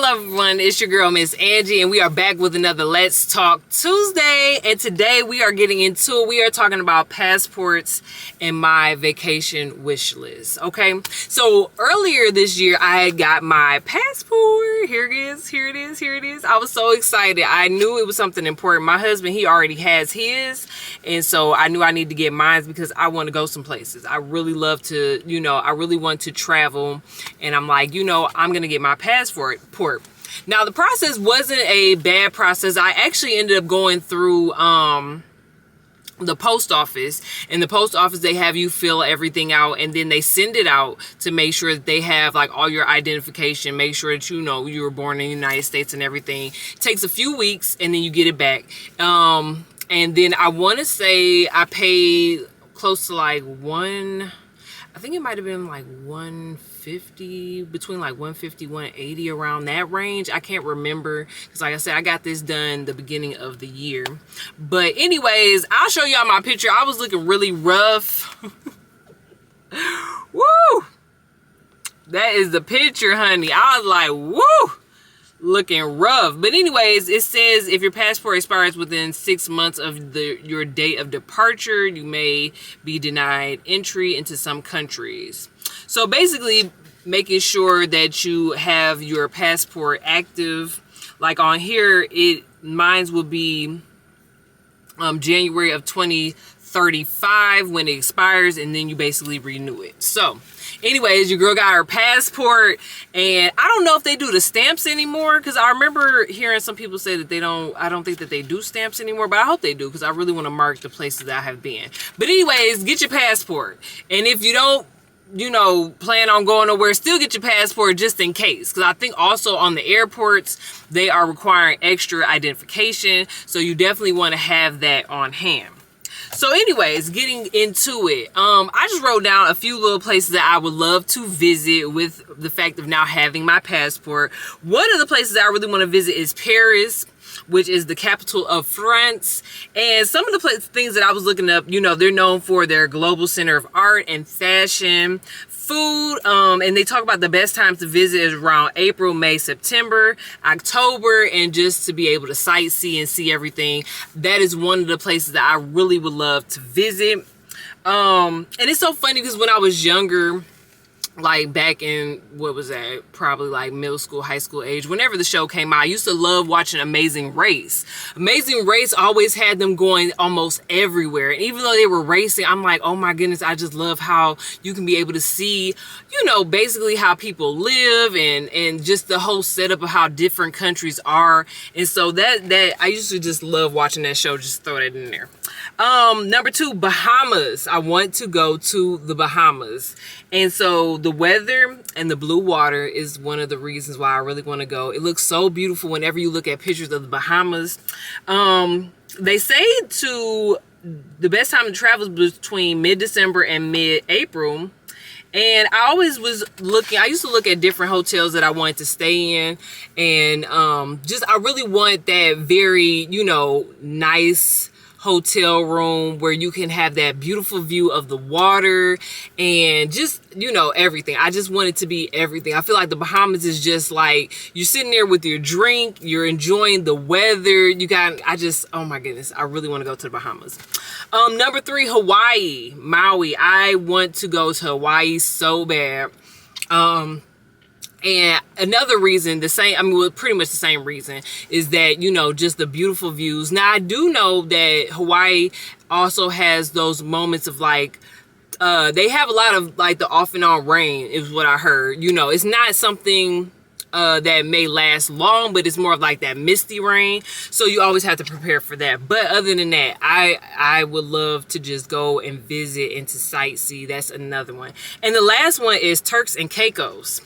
Hello everyone, it's your girl Miss Angie, and we are back with another Let's Talk Tuesday. And today we are getting into it. We are talking about passports and my vacation wish list. Okay, so earlier this year I got my passport. Here it is. I was so excited. I knew it was something important. My husband, he already has his, and so I knew I needed to get mine because I want to go some places. I really love to, I really want to travel, and I'm like, I'm gonna get my passport. Now the process wasn't a bad process. I actually ended up going through the post office. In the post office, they have you fill everything out, and then they send it out to make sure that they have like all your identification, make sure that you were born in the United States and everything. It takes a few weeks and then you get it back. And then I want to say I paid close to like I think it might have been like 150, between like 150, 180, around that range. I can't remember because, like I said, I got this done the beginning of the year. But anyways, I'll show y'all my picture. I was looking really rough. Woo! That is the picture, honey. I was like, woo! Looking rough. But anyways, it says if your passport expires within 6 months of your date of departure, you may be denied entry into some countries. So basically making sure that you have your passport active. Like on here, mine will be January of 2035 when it expires, and then you basically renew it. So anyways, your girl got her passport, and I don't know if they do the stamps anymore, because I remember hearing some people say that I don't think that they do stamps anymore, but I hope they do, because I really want to mark the places that I have been. But anyways, get your passport. And if you don't, plan on going nowhere, still get your passport just in case, because I think also on the airports, they are requiring extra identification, so you definitely want to have that on hand. So anyways, getting into it, I just wrote down a few little places that I would love to visit with the fact of now having my passport. One of the places I really want to visit is Paris, which is the capital of France. And some of the things that I was looking up, they're known for their global center of art and fashion, food, and they talk about the best times to visit is around April, May, September, October, and just to be able to sightsee and see everything. That is one of the places that I really would love to visit. And it's so funny because when I was younger, like back in, what was that, probably like middle school, high school age, whenever the show came out, I used to love watching Amazing Race. Amazing Race always had them going almost everywhere. And even though they were racing, I'm like, oh my goodness, I just love how you can be able to see, basically how people live and just the whole setup of how different countries are. And so that I used to just love watching that show, just throw that in there. Number 2, Bahamas. I want to go to the Bahamas. And so the weather and the blue water is one of the reasons why I really want to go. It looks so beautiful whenever you look at pictures of the Bahamas. They say the best time to travel is between mid-December and mid-April. And I used to look at different hotels that I wanted to stay in. And I really want that very, nice hotel room where you can have that beautiful view of the water and just, everything. I just want it to be everything. I feel like the Bahamas is just like, you're sitting there with your drink, you're enjoying the weather. Oh my goodness, I really want to go to the Bahamas. Number 3, Hawaii, Maui. I want to go to Hawaii so bad. And another reason, pretty much the same reason, is that, just the beautiful views. Now, I do know that Hawaii also has those moments of like, they have a lot of like the off and on rain is what I heard. It's not something that may last long, but it's more of like that misty rain. So you always have to prepare for that. But other than that, I would love to just go and visit and to sightsee. That's another one. And the last one is Turks and Caicos.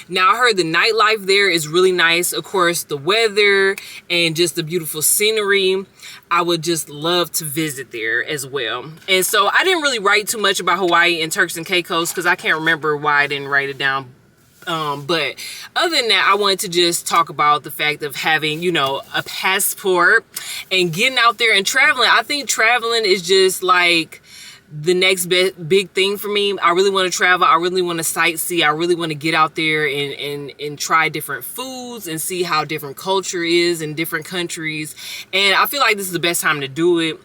Now, I heard the nightlife there is really nice. Of course, the weather and just the beautiful scenery. I would just love to visit there as well. And so I didn't really write too much about Hawaii and Turks and Caicos because I can't remember why I didn't write it down. But other than that, I wanted to just talk about the fact of having, a passport and getting out there and traveling. I think traveling is just like the next big thing for me. I really want to travel. I really want to sightsee. I really want to get out there and try different foods and see how different culture is in different countries. And I feel like this is the best time to do it.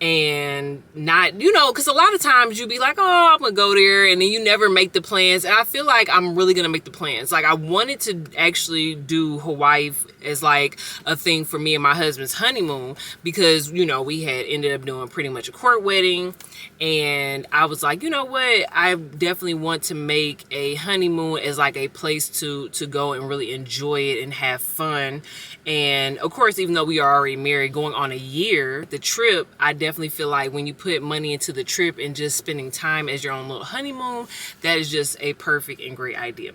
And not, you know, because a lot of times you be like, oh, I'm gonna go there, and then you never make the plans. And I feel like I'm really gonna make the plans. Like, I wanted to actually do Hawaii as like a thing for me and my husband's honeymoon, because, you know, we had ended up doing pretty much a court wedding, and I was like, you know what, I definitely want to make a honeymoon as like a place to go and really enjoy it and have fun. And of course, even though we are already married, going on a year, the trip, I definitely feel like when you put money into the trip and just spending time as your own little honeymoon, that is just a perfect and great idea.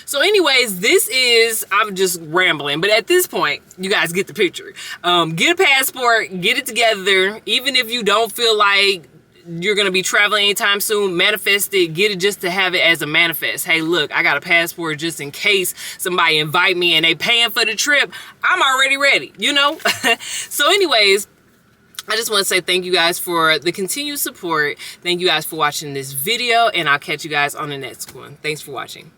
So anyways, I'm just rambling, but at this point, you guys get the picture. Get a passport, get it together. Even if you don't feel like you're going to be traveling anytime soon, manifest it, get it just to have it as a manifest. Hey, look, I got a passport just in case somebody invite me and they paying for the trip. I'm already ready, you know? So anyways, I just want to say thank you guys for the continued support. Thank you guys for watching this video, and I'll catch you guys on the next one. Thanks for watching.